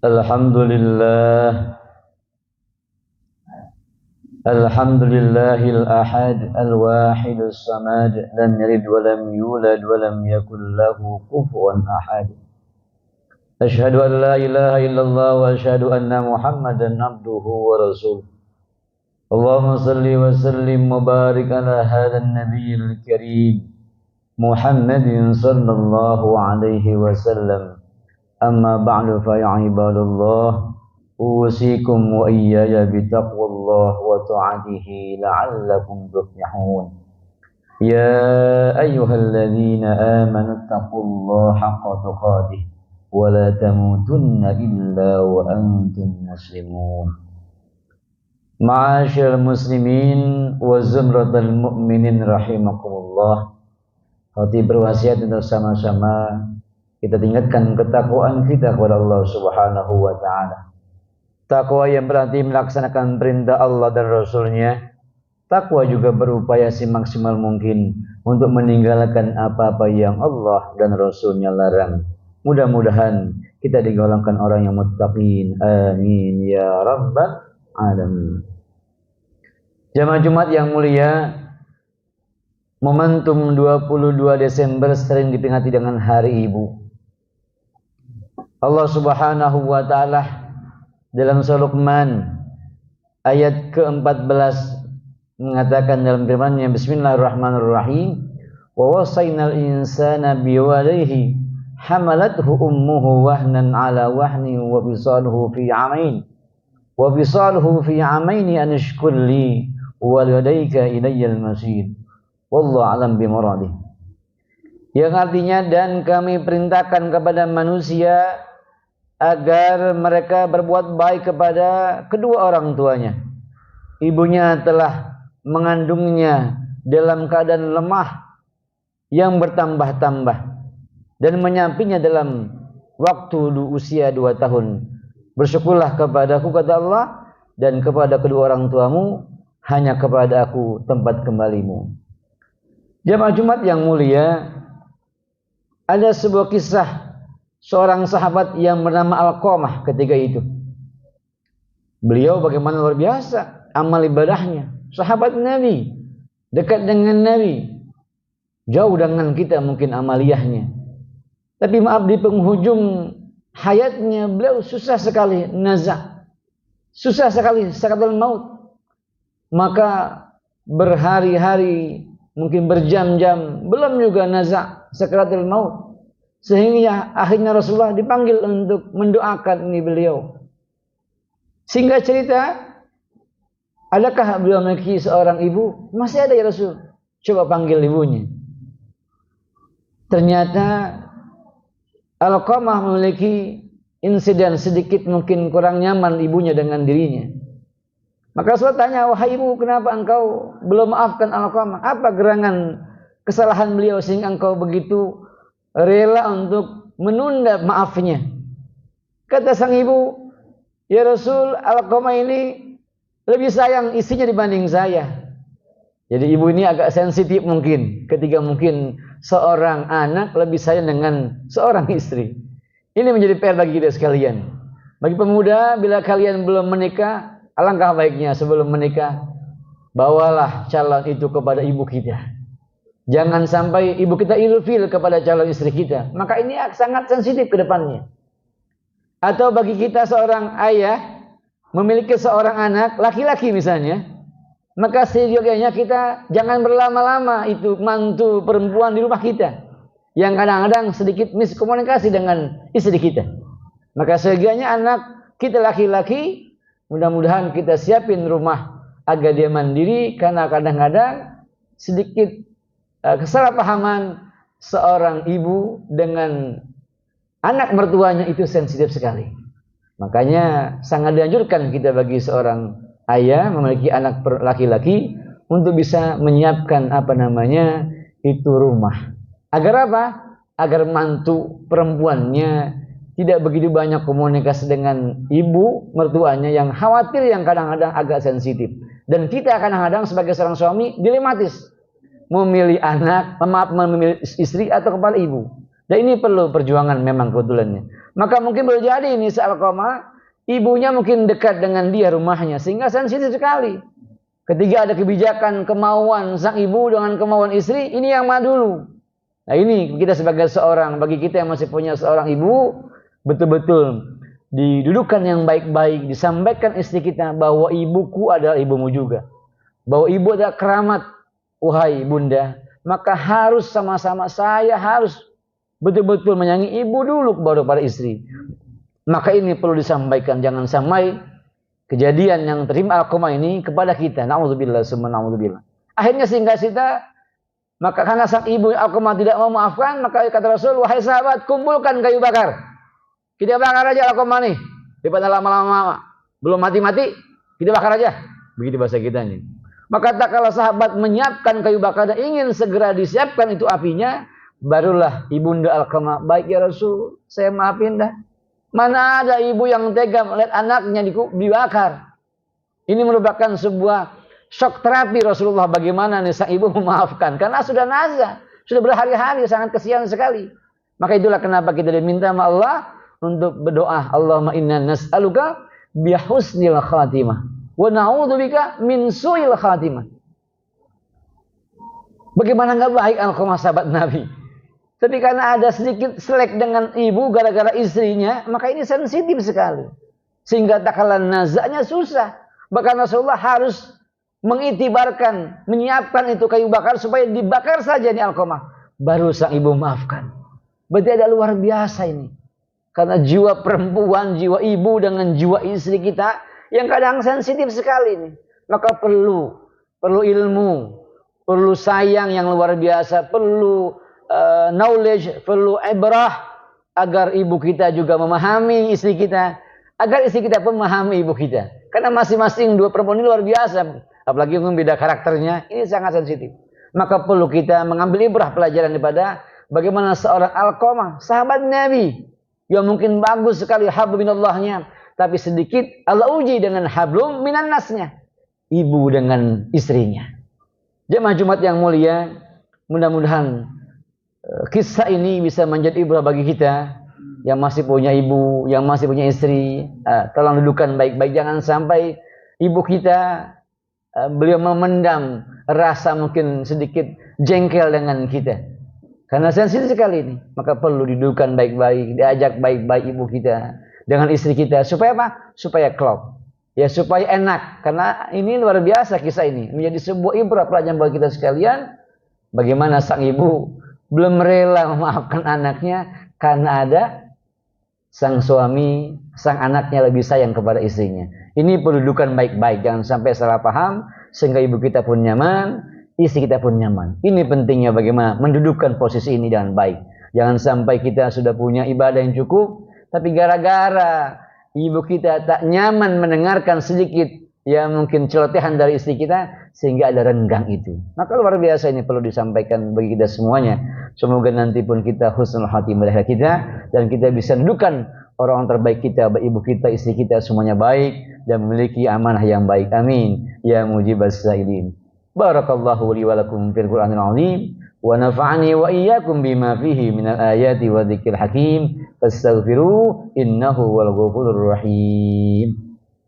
Alhamdulillah. Alhamdulillahil ahad al-wahidus samad lam yalid wa lam yulad wa lam yakul lahu kufuwan ahad. Asyhadu an la ilaha illallah wa asyhadu anna Muhammadan abduhu wa rasuluh. Allahumma salli wa sallim wa barik ala hadzal nabiyil karim Muhammadin sallallahu alaihi wasallam. Amma ba'du fa ya ibadallah, usikum wa iyaya bitaqwallah wa ta'atihi la'allakum tuflihun. Ya ayyuhalladzina amanu taqullaha haqqa tuqatih wa la tamutunna illa wa antum muslimun. Ma'asyiral muslimin wa zumratal mu'minin rahimakumullah. Hati berwasiat untuk sama-sama kita tingkatkan ketakwaan kita kepada Allah Subhanahu wa taala. Takwa yang berarti melaksanakan perintah Allah dan Rasul-Nya. Takwa juga berupaya semaksimal mungkin untuk meninggalkan apa-apa yang Allah dan Rasul-Nya larang. Mudah-mudahan kita digolongkan orang yang muttaqin. Amin ya rabbal alamin. Jamaah Jumat yang mulia, momentum 22 Desember sering diperingati dengan Hari Ibu. Allah Subhanahu wa taala dalam surah Luqman ayat ke-14 mengatakan dalam firman-Nya, Bismillahirrahmanirrahim, wa wasainal insana biwalidayhi hamalathu ummuhu wahnan ala wahni wa bisaluhu fi amaini an ishkur li walidayka ilayyal masir wallahu alam bimuradih. Yang artinya, dan kami perintahkan kepada manusia agar mereka berbuat baik kepada kedua orang tuanya. Ibunya telah mengandungnya dalam keadaan lemah yang bertambah-tambah dan menyampinya dalam waktu usia 2 tahun. Bersyukurlah kepadaku, kata Allah, dan kepada kedua orang tuamu, hanya kepada aku tempat kembalimu. Jamaah Jumat yang mulia, ada sebuah kisah seorang sahabat yang bernama Alqamah ketika itu. Beliau bagaimana luar biasa amal ibadahnya. Sahabat Nabi, dekat dengan Nabi, jauh dengan kita mungkin amaliyahnya. Tapi maaf, di penghujung hayatnya beliau susah sekali nazak. Susah sekali sakaratul maut. Maka berhari-hari, mungkin berjam-jam, belum juga nazak sakaratul maut. Sehingga akhirnya Rasulullah dipanggil untuk mendoakan ini beliau. Singkat cerita, adakah beliau memiliki seorang ibu? Masih ada ya Rasul. Coba panggil ibunya. Ternyata Alqamah memiliki insiden sedikit mungkin kurang nyaman ibunya dengan dirinya. Maka Rasulullah tanya, wahai ibu, kenapa engkau belum maafkan Alqamah? Apa gerangan kesalahan beliau sehingga engkau begitu rela untuk menunda maafnya? Kata sang ibu, ya Rasul, Alqamah ini lebih sayang istrinya dibanding saya. Jadi ibu ini agak sensitif mungkin ketika mungkin seorang anak lebih sayang dengan seorang istri. Ini menjadi PR bagi kita sekalian. Bagi pemuda, bila kalian belum menikah, alangkah baiknya sebelum menikah, bawalah calon itu kepada ibu kita. Jangan sampai ibu kita ilfil kepada calon istri kita. Maka ini sangat sensitif ke depannya. Atau bagi kita seorang ayah memiliki seorang anak laki-laki misalnya, maka seyogyanya kita jangan berlama-lama itu mantu perempuan di rumah kita yang kadang-kadang sedikit miskomunikasi dengan istri kita. Maka seyogyanya anak kita laki-laki, mudah-mudahan kita siapin rumah agar dia mandiri, karena kadang-kadang sedikit kesalahpahaman seorang ibu dengan anak mertuanya itu sensitif sekali. Makanya sangat dianjurkan kita bagi seorang ayah memiliki anak laki-laki untuk bisa menyiapkan itu rumah. Agar apa? Agar mantu perempuannya tidak begitu banyak komunikasi dengan ibu mertuanya yang khawatir, yang kadang-kadang agak sensitif. Dan kita kadang-kadang sebagai seorang suami dilematis. Memilih anak, memilih istri atau kepala ibu. Dan ini perlu perjuangan memang kebetulannya. Maka mungkin boleh jadi ini Alqamah, ibunya mungkin dekat dengan dia rumahnya, sehingga sensitif sekali. Ketika ada kebijakan kemauan sang ibu dengan kemauan istri, ini yang mana dulu? Nah ini kita sebagai seorang, bagi kita yang masih punya seorang ibu, betul-betul didudukan yang baik-baik, disampaikan istri kita bahwa ibuku adalah ibumu juga. Bahwa ibu adalah keramat, wahai bunda. Maka harus sama-sama saya harus betul-betul menyayangi ibu dulu baru pada istri. Maka ini perlu disampaikan, jangan sampai kejadian yang terima Alqamah ini kepada kita. Na'udzubillah summa na'udzubillah. Akhirnya sehingga kita, maka karena sang ibu Alqamah tidak mau maafkan, maka kata Rasul, wahai sahabat, kumpulkan kayu bakar. Kita bakar aja Alqamah nih. Daripada lama-lama belum mati-mati, kita bakar aja. Begitu bahasa kita ini. Maka tak kala sahabat menyiapkan kayu bakar dan ingin segera disiapkan itu apinya, barulah ibunda Alqamah, baik ya Rasul, saya maafin dah. Mana ada ibu yang tega melihat anaknya dibakar. Ini merupakan sebuah shock terapi Rasulullah bagaimana nih sang ibu memaafkan. Karena sudah nazar, sudah berhari-hari, sangat kesian sekali. Maka itulah kenapa kita diminta sama Allah untuk berdoa. Allahumma inna nas'aluka bihusnil khatimah. Wa na'udzubika min su'il khatimah. Bagaimana enggak baik Alqamah sahabat Nabi. Tapi karena ada sedikit selek dengan ibu gara-gara istrinya, maka ini sensitif sekali. Sehingga tak kala nazaknya susah. Bahkan Rasulullah harus mengitibarkan, menyiapkan itu kayu bakar supaya dibakar saja nih Alqamah. Baru sang ibu maafkan. Berarti ada luar biasa ini. Karena jiwa perempuan, jiwa ibu dengan jiwa istri kita yang kadang sensitif sekali nih. Maka perlu ilmu, perlu sayang yang luar biasa, perlu knowledge, perlu ibrah agar ibu kita juga memahami istri kita, agar istri kita pun memahami ibu kita. Karena masing-masing dua perempuan ini luar biasa, apalagi yang beda karakternya, ini sangat sensitif. Maka perlu kita mengambil ibrah pelajaran daripada bagaimana seorang Alqamah, sahabat Nabi, yang mungkin bagus sekali hablum minallahnya, tapi sedikit Allah uji dengan hablum minannasnya, ibu dengan istrinya. Jemaah Jumat yang mulia, mudah-mudahan kisah ini bisa menjadi ibrah bagi kita yang masih punya ibu, yang masih punya istri. Tolong dudukan baik-baik, jangan sampai ibu kita beliau memendam rasa mungkin sedikit jengkel dengan kita. Karena sensitif sekali ini, maka perlu didudukan baik-baik, diajak baik-baik ibu kita dengan istri kita supaya apa? Supaya klop. Ya supaya enak. Karena ini luar biasa kisah ini, menjadi sebuah ibrah pelajaran bagi kita sekalian. Bagaimana sang ibu belum rela memaafkan anaknya karena ada sang suami, sang anaknya lebih sayang kepada istrinya. Ini perlu dudukan baik-baik, jangan sampai salah paham sehingga ibu kita pun nyaman, istri kita pun nyaman. Ini pentingnya bagaimana mendudukan posisi ini dengan baik. Jangan sampai kita sudah punya ibadah yang cukup, tapi gara-gara ibu kita tak nyaman mendengarkan sedikit ya mungkin celotehan dari istri kita, sehingga ada renggang itu. Maka luar biasa ini perlu disampaikan bagi kita semuanya. Semoga nanti pun kita husnul khatimah pada kita, dan kita bisa dudukan orang terbaik kita, baik ibu kita, istri kita, semuanya baik dan memiliki amanah yang baik. Amin ya mujibas sa'ilin. Barakallahu li wa lakum fil Qur'anil azim, wa nafa'ani wa iyyakum bima fihi minal ayati wa dzikril hakim. Fastaghfiru innahu wal ghafurur rahim.